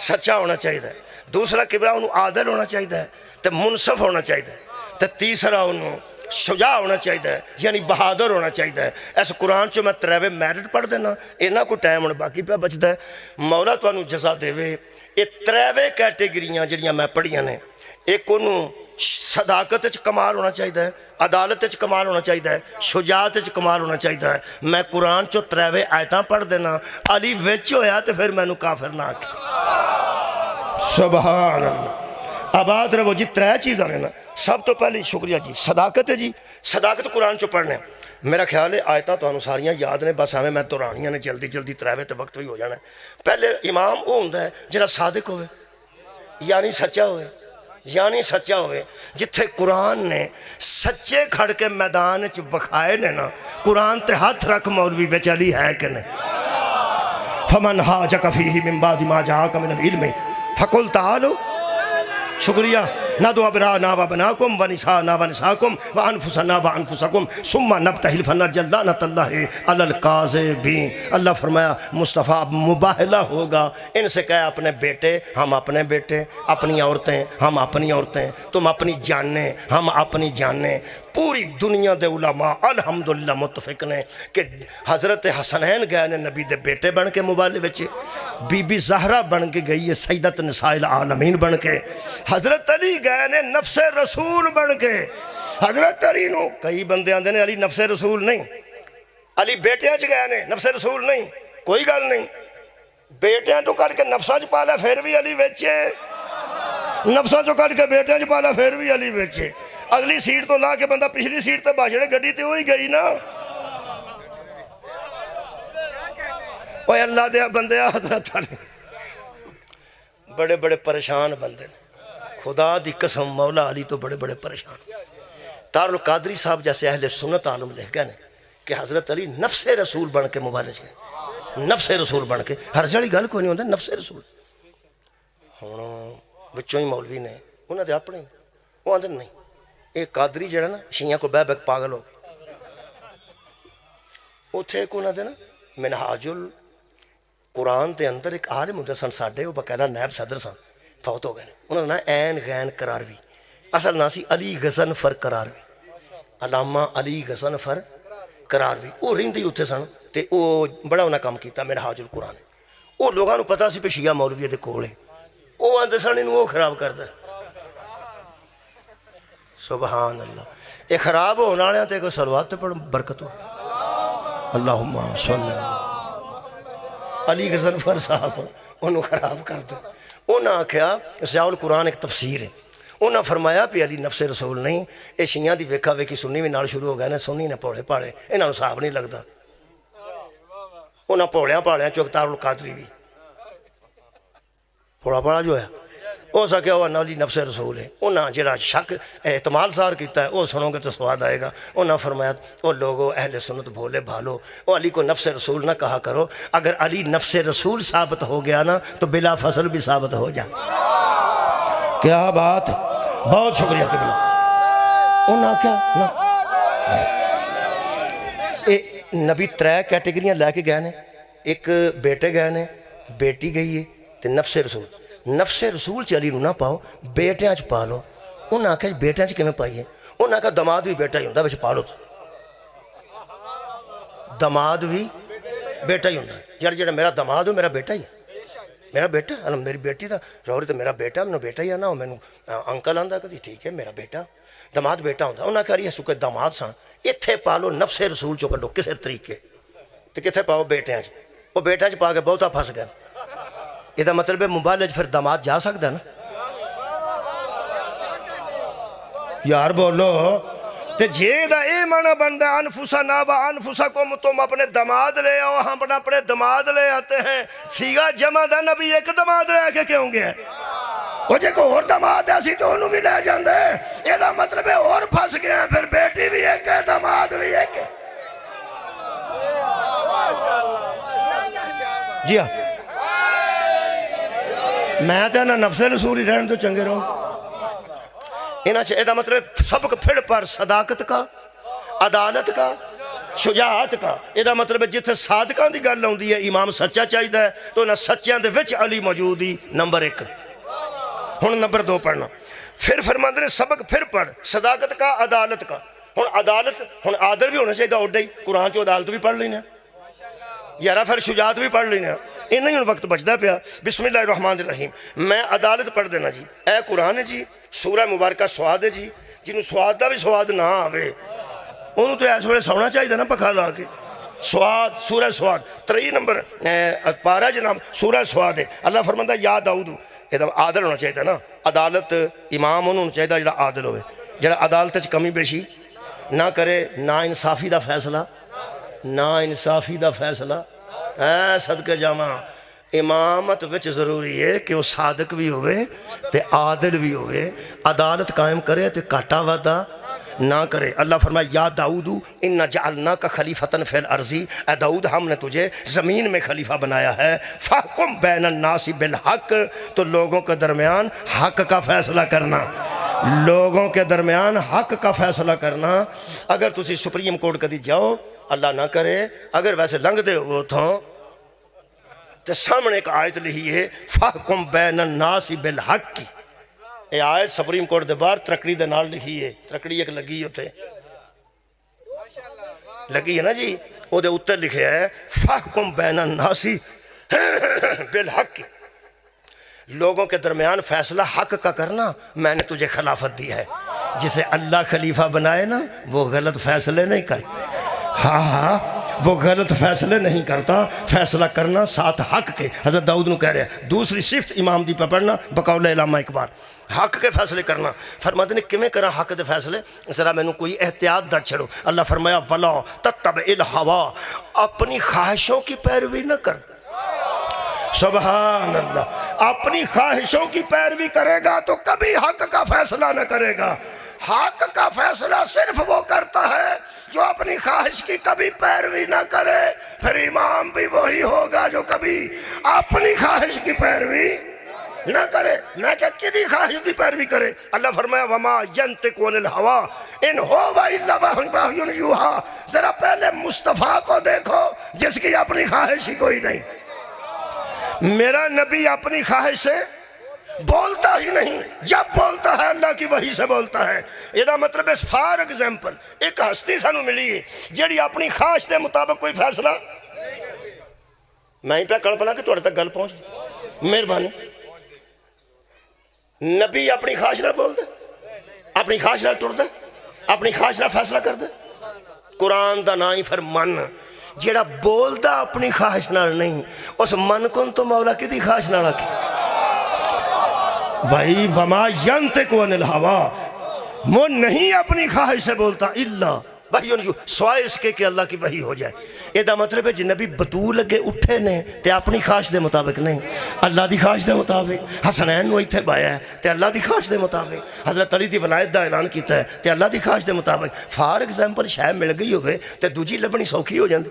سچا ہونا چاہیے، دوسرا کبرا انہوں عادل ہونا چاہیے تے منصف ہونا چاہیے، تے تیسرا انہوں شجاع ہونا چاہیے یعنی بہادر ہونا چاہیے۔ ایسا قرآن چو میں تریوے میرٹ پڑھ دینا، اینا کو ٹائم ہونا باقی پہ بچتا ہے، مولا تو انہوں جزا دے وے۔ یہ تریوے کیٹیگریاں جڑیاں میں پڑھیاں نے، ایک انہوں صداقت چ کمال ہونا چاہیے، عدالت چ کمال ہونا چاہیے، شجاعت چ کمال ہونا چاہیے۔ میں قرآن چو تریوے آیتاں پڑھ دینا، علی وچ ہویا تو پھر میں نو کافر نہ آکے۔ سبحان اللہ، آباد رہو جی۔ ترے چیز آ رہے نا، سب تو پہلی شکریہ جی صداقت ہے جی، صداقت قرآن چو پڑھنے میرا خیال ہے آیتاں تو انہوں ساریاں یاد نے، بس ہمیں میں دورانیاں نے جلدی جلدی تریوے تے وقت بھی ہو جانا ہے۔ پہلے امام وہ ہوندہ ہے جنہا صادق ہوئے، یعنی سچا ہوئے، یعنی سچا ہوئے۔ جتھے قرآن نے سچے کھڑ کے میدان چ بکھائے نے نا، قرآن تے ہاتھ رکھ مولوی بچ علی ہے کہ نہیں؟ فمن حاجک فیہ من بعد ما جاءک من العلم فقل تعالوا، شکریہ، ندعو ابناءنا وابناءکم ونساءنا ونساءکم وانفسنا وانفسکم ثم نبتہل فنجعل لعنۃ اللہ علی الکاذبین۔ اللہ فرمایا مصطفیٰ اب مباہلہ ہوگا، ان سے کہا اپنے بیٹے ہم اپنے بیٹے، اپنی عورتیں ہم اپنی عورتیں، تم اپنی جانیں ہم اپنی جانیں۔ پوری دنیا دے علماء الحمدللہ متفق نے کہ حضرت حسنین گئے نے نبی دے بیٹے بن کے مبالغے وچ، بی بی زہرا بن کے گئی ہے سیدت نساء العالمین بن کے، حضرت علی گئے نے نفس رسول بن کے۔ حضرت علی نو کئی بندے آندے نے علی نفس رسول نہیں، علی بیٹیاں چ گئے نے نفس رسول نہیں، کوئی گل نہیں، بیٹیاں تو کٹ کے نفساں چ پالا پھر بھی علی وچے، نفساں چ کٹ کے بیٹیاں چ پالا پھر بھی علی وچے۔ اگلی سیٹ تو لا کے بندہ پچھلی سیٹ تے بھاجڑے گڈی تے ہوئی گئی نا۔ اوے اللہ دے بندے حضرت علی بڑے بڑے پریشان بندے نے، خدا دی قسم مولا علی تو بڑے بڑے پریشان۔ تار القادری صاحب جیسے اہل سنت عالم لکھ گئے کہ حضرت علی نفس رسول بن کے مبالغ گئے، نفس رسول بن کے، ہر جڑی گل کوئی نہیں ہوندی نفس رسول۔ ہن وچوں ہی مولوی نے انہاں دے اپنے وہ آندے نہیں ایک قادری جڑا نا شیعہ کو بہ بہ پاگل ہو گئے، اوتھے ایک انہاں دے نا منہاج القرآن دے اندر ایک عالم ہوندے سن ساڈے، وہ باقاعدہ نائب صدر سن، فوت ہو گئے نے، انہاں دا نا عین غین قراروی، اصل نا سی علی غضنفر قراروی، علامہ علی غضنفر قراروی، وہ رہندے اوتھے سن تے وہ بڑا انہاں کام کیتا منہاج القرآن۔ وہ لوگاں نو پتہ سی پہ شیعہ مولوی دے کول ہے، وہ آندے سن انہوں وہ خراب کردا ہے۔ سبحان اللہ، یہ خراب ہونے والے تے کوئی صلوات تے پڑھ برکت ہو۔ اللہم صلی علی غضنفر صاحب انہوں خراب کر دے۔ انہوں نے آکھیا ضیاء القرآن ایک تفسیر ہے، انہوں نے فرمایا پہ علی نفس رسول نہیں، اے شیعہ دی ویکھا ویکھی سنی بھی نال شروع ہو گئے نے، سنی نے پوڑے پاڑے انہوں صاحب نہیں لگتا، انہوں پوڑیاں پاڑیاں چوکتار القادری بھی پوڑا پاڑا جو ہے ہو سکے وہ علی نفس رسول ہے۔ انہاں جڑا شک احتمال سار کیتا ہے وہ سنو گے تو سواد آئے گا۔ انہاں فرمایا وہ لوگوں اہل سنت بھولے بھالو، وہ علی کو نفس رسول نہ کہا کرو، اگر علی نفس رسول ثابت ہو گیا نا تو بلا فصل بھی ثابت ہو جائے۔ کیا بات ہے، بہت شکریہ قبلہ۔ انہاں کیا نبی ترے کیٹیگریاں لے کے گئے نے، ایک بیٹے گئے نے، بیٹی گئی ہے تے نفس رسول۔ نفس رسول چلی نو نہ پاؤ، بیٹیاں چ پا لو۔ انہاں آکھیا بیٹیاں چ کیویں پائیے؟ انہاں آکھیا دماد بھی بیٹا ہی ہوندا وچ پا لو، دماد بھی بیٹا ہی ہوندا ہے۔ جڑا میرا دماد ہو میرا بیٹا ہی ہے، میرا بیٹا ہے، میری بیٹی دا شوہر تے میرا بیٹا، مینوں بیٹا ہی ہے نا، مینوں انکل آندا کدی ٹھیک ہے میرا بیٹا، دماد بیٹا ہوندا۔ انہاں آکھیا یہ سکے دماد سن، ایتھے پا لو نفس رسول چو کڈو کسے طریقے تے کتھے پاؤ بیٹیاں چ، وہ بیٹیاں چ پا کے بہتا پھس گئے۔ یہ مطلب ہے مبالغ پھر داماد جا سکتا ہے نا یار بولو تے جے دا اے معنی بندہ انفسنا و انفسکم، تم اپنے داماد لے آؤ، ہم اپنے داماد لے آتے ہیں۔ سیگا جمع دا نبی ایک داماد لے کے کیوں گیا؟ وہ جے کو اور داماد ہے اسی تو انہوں بھی لے جاندے، یہ دا مطلب ہے اور پھنس گیا، پھر بیٹی بھی ایک ہے داماد بھی ایک ہے۔ جی ہاں میں تے نا نفس رسول ہی رہن تو چنگے رہو۔ انہاں چاہے دا مطلب سبق پھڑ پر صداقت کا، عدالت کا، شجاعت کا۔ یہ دا مطلب جتھے صادقاں دی گل ہوندی ہے امام سچا چاہیدا ہے، تو نہ سچیاں دے وچ علی موجود ہی نمبر 1۔ ہن نمبر 2 پڑھنا، پھر فرماندے نے سبق پھر پڑھ صداقت کا، عدالت کا۔ ہن عدالت ہن عادل بھی ہونا چاہیے اوڈا ہی، قرآن چ عدالت بھی پڑھ لینا یارا، پھر شجاعت بھی پڑھ لینا، انہیں ہی وقت بچدا پیا۔ بسم اللہ الرحمن الرحیم، میں عدالت پڑھ دینا جی۔ اے قرآن ہے جی، سورہ مبارکہ سواد ہے جی، جنہوں سواد دا بھی سواد نہ آوے انہوں تو ایس ویلے سونا چاہیے نا پکھا لا کے۔ سواد، سورہ سواد 3 نمبر پارہ جناب سورہ سواد ہے۔ اللہ فرماتا یا داؤد، یہ عادل ہونا چاہیے نا، عدالت امام انہوں چاہیے جڑا عادل ہوئے، جڑا عدالت چ کمی بیشی نہ کرے، نا انصافی دا فیصلہ، نا انصافی دا فیصلہ۔ اے صدقے جاواں امامت وچ ضروری ہے کہ وہ صادق بھی ہوئے تے عادل بھی ہوئے، عدالت قائم کرے تے کاٹا وعدہ نہ کرے۔ اللہ فرمایا یا داؤد انا جعلناک خلیفۃ فی الارض، اے داؤد ہم نے تجھے زمین میں خلیفہ بنایا ہے، فاحکم بین الناس بالحق، تو لوگوں کے درمیان حق کا فیصلہ کرنا۔ لوگوں کے درمیان حق کا فیصلہ کرنا. اگر تسی سپریم کورٹ کدی جاؤ اللہ نہ کرے اگر ویسے لنگ دے ہو تو سامنے ایک آیت لکھی ہے فَحْكُمْ بَيْنَ النَّاسِ بِالْحَقِّ کی. یہ آیت سپریم کورٹ دے باہر ترکڑی دے نال لکھی ہے. ترکڑی ایک لگی ہوتے لگی ہے نا جی, وہ دے اتر لکھے ہے فَحْكُمْ بَيْنَ النَّاسِ بِالْحَقِّ, لوگوں کے درمیان فیصلہ حق کا کرنا میں نے تجھے خلافت دی ہے. جسے اللہ خلیفہ بنائے نا وہ غلط فیصلے نہیں کرے. ہاں وہ غلط فیصلے نہیں کرتا, فیصلہ کرنا ساتھ حق کے. حضرت داؤد نو کہہ رہے ہیں دوسری صفت امام دی پہ پڑھنا بقول علامہ اقبال, حق کے فیصلے کرنا. فرماتے نے کمیں کرا حق دے فیصلے, ذرا میں نے کوئی احتیاط دا چھڑو. اللہ فرمایا وَلَا تَتَّبِعِ الْهَوَىٰ, اپنی خواہشوں کی پیروی نہ کر. سبحان اللہ, اپنی خواہشوں کی پیروی کرے گا تو کبھی حق کا فیصلہ نہ کرے گا. حق کا فیصلہ صرف وہ کرتا ہے جو اپنی خواہش کی کبھی پیروی نہ کرے. پھر امام بھی وہی ہوگا جو کبھی اپنی خواہش کی پیروی نہ کرے. نہ کہ کدی خواہش کی پیروی کرے. اللہ فرمایا وَمَا يَنْتِقُ عَنِ الْهَوَىٰ إِنْ هُوَ إِلَّا وَحْيٌ يُوحَىٰ. ذرا پہلے مصطفیٰ کو دیکھو جس کی اپنی خواہش ہی کوئی نہیں. میرا نبی اپنی خواہش سے بولتا ہی نہیں, جب بولتا ہے اللہ کی وحی سے بولتا ہے. یہ مطلب ہے فار ایگزامپل ایک ہستی سانو ملی ہے جیڑی اپنی خواہش دے مطابق کوئی فیصلہ میں ہی پہ کڑپنا کہ توڑے تک گل پہنچ دی. مہربانی, نبی اپنی خواہش نہ بول دے, اپنی خواہش نہ ٹر دے, اپنی خواہش نہ فیصلہ کر دے. قرآن دا نا ہی پھر من جیڑا بولدا اپنی خواہش نال نہیں, اس من کن تو مولا کی دی خواہش نہ رکھے. بھائی وَمَا يَنْتِقُ عَنِ الْهَوَىٰ, وہ نہیں اپنی خواہش سے بولتا الا وحی, سوائے اس کے کہ اللہ کی وحی ہو جائے. یہ دا مطلب ہے جی نبی بدو لگے اٹھے نے تے اپنی خواہش دے مطابق نہیں, اللہ دی خواہش دے مطابق. حسنین نو ایتھے بایا ہے تے اللہ دی خواہش دے مطابق. حضرت علی دی ولایت دا اعلان کیتا ہے تے اللہ دی خواہش دے مطابق. فار ایگزامپل شے مل گئی ہوئے تے دوجی لبنی سوکھی ہو جاندی.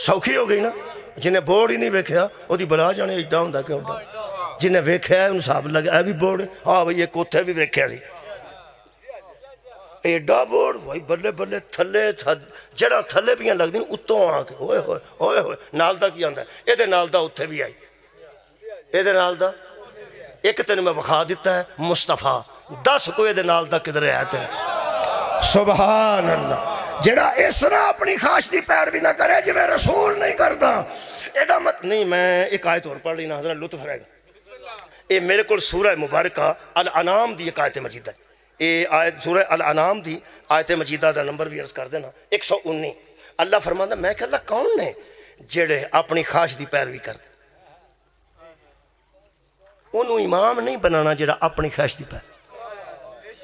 سوکھی ہو گئی نا. جنہیں بورڈ ہی نہیں ویکھیا وہ دی بلا جانے ایڈا ہوندا کہ اوڈا. جنہیں ویکھیا ہے انہوں صاحب لگا ہے بھی بورڈ, ہاں بھئی ایک اتھے بھی ویکھیا سی ایڈا بورڈ. بھائی بلے بلے تھلے جڑا تھلے بھی لگ دی اتوں آ کے ہوئے ہوئے ہوئے ہوئے نال دا کی آندا ہے. یہ دے نال دا اتھے بھی آئی, یہ دے نال دا ایک تین میں بخا دیتا ہے مصطفیٰ, 10 کو یہ دے نال دا کدھر ہے تیرے. سبحان اللہ, جڑا اس طرح اپنی خواہش دی پیروی نہ کرے جی میں رسول نہیں کرتا. یہ مت نہیں, میں ایک آیت اور پڑھ لینا حضرت لطف رہے گا. یہ میرے کو سورہ مبارکہ الانعام دی ایک آیت مجیدہ ہے. یہ آیت سورہ الانعام دی آیت مجیدہ دا نمبر بھی عرض کر دینا 119. اللہ فرماتا میں کہ اللہ کون نے جڑے اپنی خواہش دی پیروی کر دے, انہوں امام نہیں بنانا جڑا اپنی خواہش دی پیروی.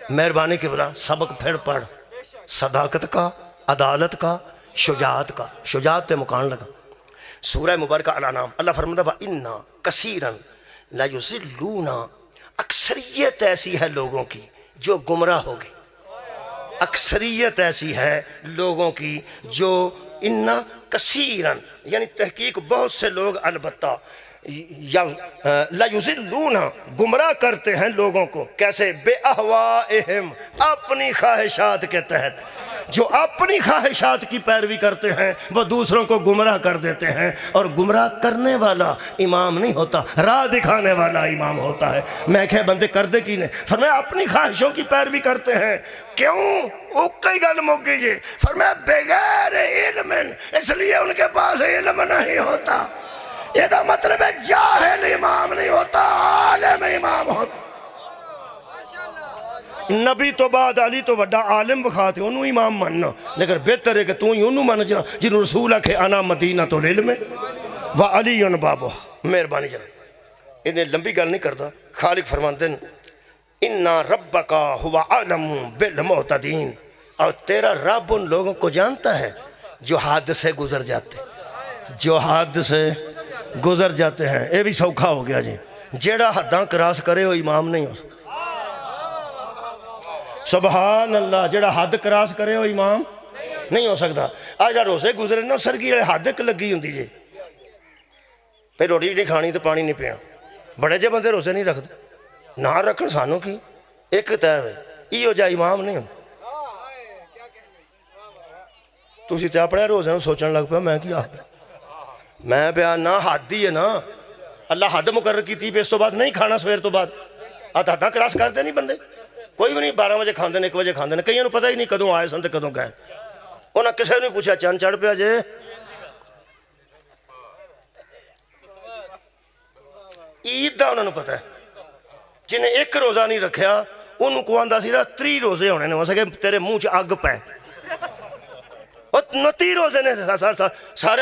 مہربانی کے بلا سبق پھر پڑھ, صداقت کا, عدالت کا, شجاعت کا. شجاعت تے مکان لگا. سورہ مبارکہ الانعام اللہ فرماتا وَإِنَّا كَثِيرًا لَيُضِلُّونَ, اکثریت ایسی ہے لوگوں کی جو گمراہ ہو گئی. اکثریت ایسی ہے لوگوں کی جو اِنَّا كَثِيرًا یعنی تحقیق بہت سے لوگ البتہ لَيُضِلُّونَ گمراہ کرتے ہیں لوگوں کو. کیسے؟ بِأَهْوَائِهِمْ اپنی خواہشات کے تحت. جو اپنی خواہشات کی پیروی کرتے ہیں وہ دوسروں کو گمراہ کر دیتے ہیں, اور گمراہ کرنے والا امام نہیں ہوتا, راہ دکھانے والا امام ہوتا ہے. میں کہ بندے کر دے کی نہیں, فرمایا اپنی خواہشوں کی پیروی کرتے ہیں. کیوں؟ وہ کئی گل مک گئی. فرمایا بغیر علم, اس لیے ان کے پاس علم نہیں ہوتا. یہ دا مطلب ہے جاہل امام نہیں ہوتا, عالم امام ہوتا. نبی تو بعد علی تو وڈا عالم بخاتے انہوں امام ماننا, لیکن بہتر ہے کہ تو ہی انہوں مان جا جنہوں رسول آکھے انا مدینہ تو العلم و علی بابو. مہربانی جناب, انہیں لمبی گل نہیں کرتا. خالق فرماندے اِنَّا رَبَّكَ هُوَ عَلَمُ بِالْمُعْتَدِينَ, اور تیرا رب ان لوگوں کو جانتا ہے جو حد سے گزر جاتے, جو حد سے گزر جاتے ہیں. یہ بھی سوکھا ہو گیا جی, جیڑا حداں کراس کرے وہ امام نہیں ہو سکتا. سبحان اللہ, جڑا حد کراس کرے وہ امام نہیں ہو سکتا. آج روزے گزرے نا سرگی حد ایک لگی ہوں جی, پھر روٹی نہیں کھانی تو پانی نہیں پینا. بڑے جے بندے روزے نہیں رکھتے, نہ رکھن سانوں کی ایک تے ایو جا امام نہیں ہوں تسی تے اپنے روزے نوں سوچن لگ پیا میں کیا میں بیان نہ حد ہی ہے نا اللہ حد مقرر کی تھی اس تو بعد نہیں کھانا سویر تو بعد حداں کراس کرتے نہیں بندے کوئی بھی نہیں 12 بجے کھاندے نے 1 بجے کھاندے نے کئیوں پتہ ہی نہیں کدوں آئے سن تے کدوں گئے انہاں کسے نے پوچھا چند چڑھ پیا جے عید دا انہوں نے پتہ ہے جنہیں 1 روزہ نہیں رکھیا انہوں کو آندہ سی رہا 3 روزے ہونے نے واسے کہ تیرے منہ چ اگ پے 29 روزے نے سارے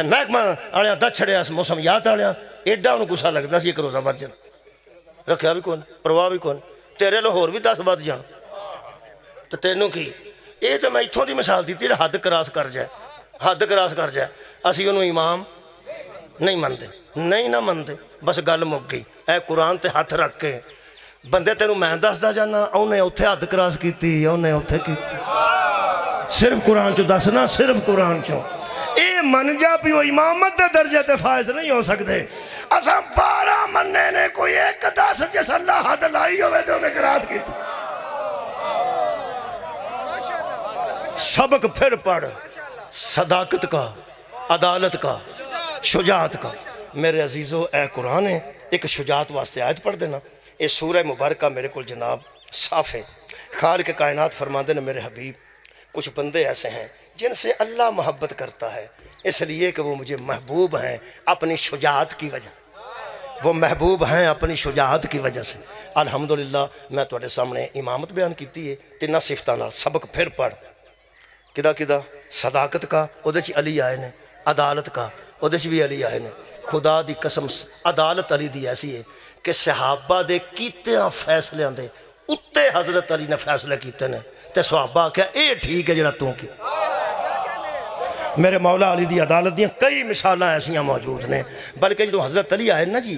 محکمہ آلیاں دس چھڑیا موسمیات آلیاں ایڈا انہوں گسا لگتا سی 1 روزہ بچ جانا رکھیا بھی کون پرواہ بھی کون تیرے لو ہور بھی 10 بات جان تو تینوں کی یہ تو میں اتھوں دی مثال دیتی حد کراس کر جائے اسی انہوں امام نہیں مندے نہیں نہ مندے بس گل مک گئی اے قرآن تے ہاتھ رکھ کے بندے تینوں میں دسدا جانا انہیں اتھے حد کراس کیتی انہیں اتھے کیتی صرف قرآن چو دسنا صرف قرآن چو اے من جا پیو امامت دے درجے تے فائز نہیں ہو سکتے اساں 12 مننے نے کوئی 1 10 جس اللہ حد لائی ہوئے تے انہیں کراس کیتی سبق پھر پڑھ صداقت کا عدالت کا شجاعت کا میرے عزیزو اے قرآن ہے ایک شجاعت واسطے آیت پڑھ دینا اے سورہ مبارکہ میرے کل جناب صاف ہے خالق کائنات فرماندے نے میرے حبیب کچھ بندے ایسے ہیں جن سے اللہ محبت کرتا ہے اس لیے کہ وہ مجھے محبوب ہیں اپنی شجاعت کی وجہ وہ محبوب ہیں اپنی شجاعت کی وجہ سے الحمدللہ میں توڑے سامنے امامت بیان کیتی ہے 3 صفتاں سبق پھر پڑھ کدا صداقت کا اودے چ علی آئے نے عدالت کا اودے چ بھی علی آئے نے خدا دی قسم عدالت علی دی ایسی ہے کہ صحابہ دے کیتیاں فیصلے دے اتے حضرت علی نے فیصلے کیتے نے تے صحابہ کیا اے ٹھیک ہے جڑا تو کی میرے مولا علی دی عدالت دیاں کئی مثالاں ایسیاں موجود نے بلکہ جدوں حضرت علی آئے نا جی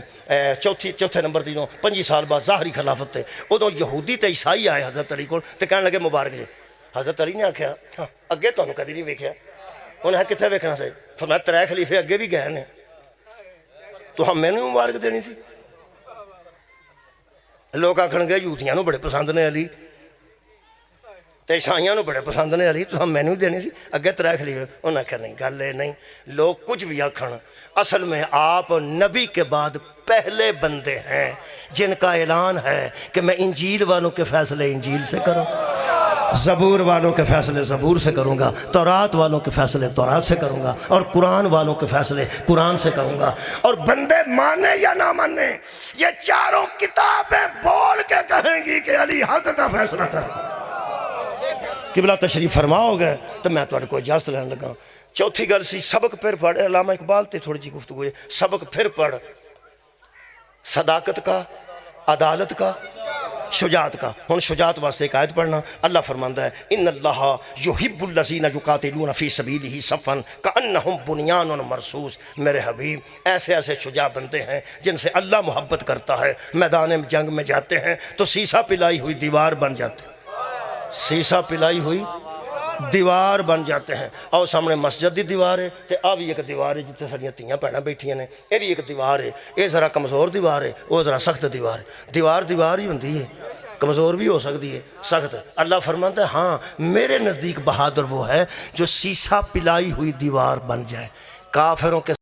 چوتھے نمبر تے جدوں 5 سال بعد ظاہری خلافت تے ادوں یہودی تے عیسائی آئے حضرت علی کو تے کہنے لگے مبارک جی حضرت علی نے آکھیا ہاں اگے تانوں کدی نہیں ویکھیا انہیں کتنے ویکھنا سی فرمایا 3 خلیفے اگے بھی گئے نے تو ہم مینوں مبارک دینی سی لوگ آکھن گے یہودیاں نوں بڑے پسند نے علی تے عیسائیاں نوں بڑے پسند نے علی تو ہم مینوں دینی سی اگے 3 خلیفے انہاں کہا نہیں گل ہے نہیں لوگ کچھ بھی آکھن اصل میں آپ نبی کے بعد پہلے بندے ہیں جن کا اعلان ہے کہ میں انجیل والوں کے فیصلے انجیل سے کروں زبور والوں کے فیصلے زبور سے کروں گا تورات والوں کے فیصلے تورات سے کروں گا اور قرآن والوں کے فیصلے قرآن سے کروں گا اور بندے مانے یا نہ مانے یہ 4 کتابیں بول کے کہیں گی کہ علی حد کا فیصلہ کر قبلہ تشریف فرماؤ گے تو میں توڑے کو اجازت لینے لگا چوتھی گل سی سبق پھر پڑھ علامہ اقبال تے تھوڑی جی گفتگو ہے سبق پھر پڑھ صداقت کا عدالت کا شجاعت کا ہن شجاعت واسطے ایک آیت پڑھنا اللہ فرماندا ہے ان اللہ یحب الذین یقاتلون فی سبیلہ صفا کانہم بنیان مرصوص میرے حبیب ایسے ایسے شجاع بندے ہیں جن سے اللہ محبت کرتا ہے میدان جنگ میں جاتے ہیں تو سیسا پلائی ہوئی دیوار بن جاتے ہیں سیسا پلائی ہوئی دیوار بن جاتے ہیں اور سامنے مسجد دی دیوار ہے تے آ بھی ایک دیوار ہے جتنے ساڑیاں تیاں پہنا بیٹھیاں نے یہ بھی ایک دیوار ہے یہ ذرا کمزور دیوار ہے وہ ذرا سخت دیوار ہے دیوار ہی ہوندی ہے کمزور بھی ہو سکتی ہے سخت اللہ فرماتا ہے ہاں میرے نزدیک بہادر وہ ہے جو سیسا پلائی ہوئی دیوار بن جائے کافروں کے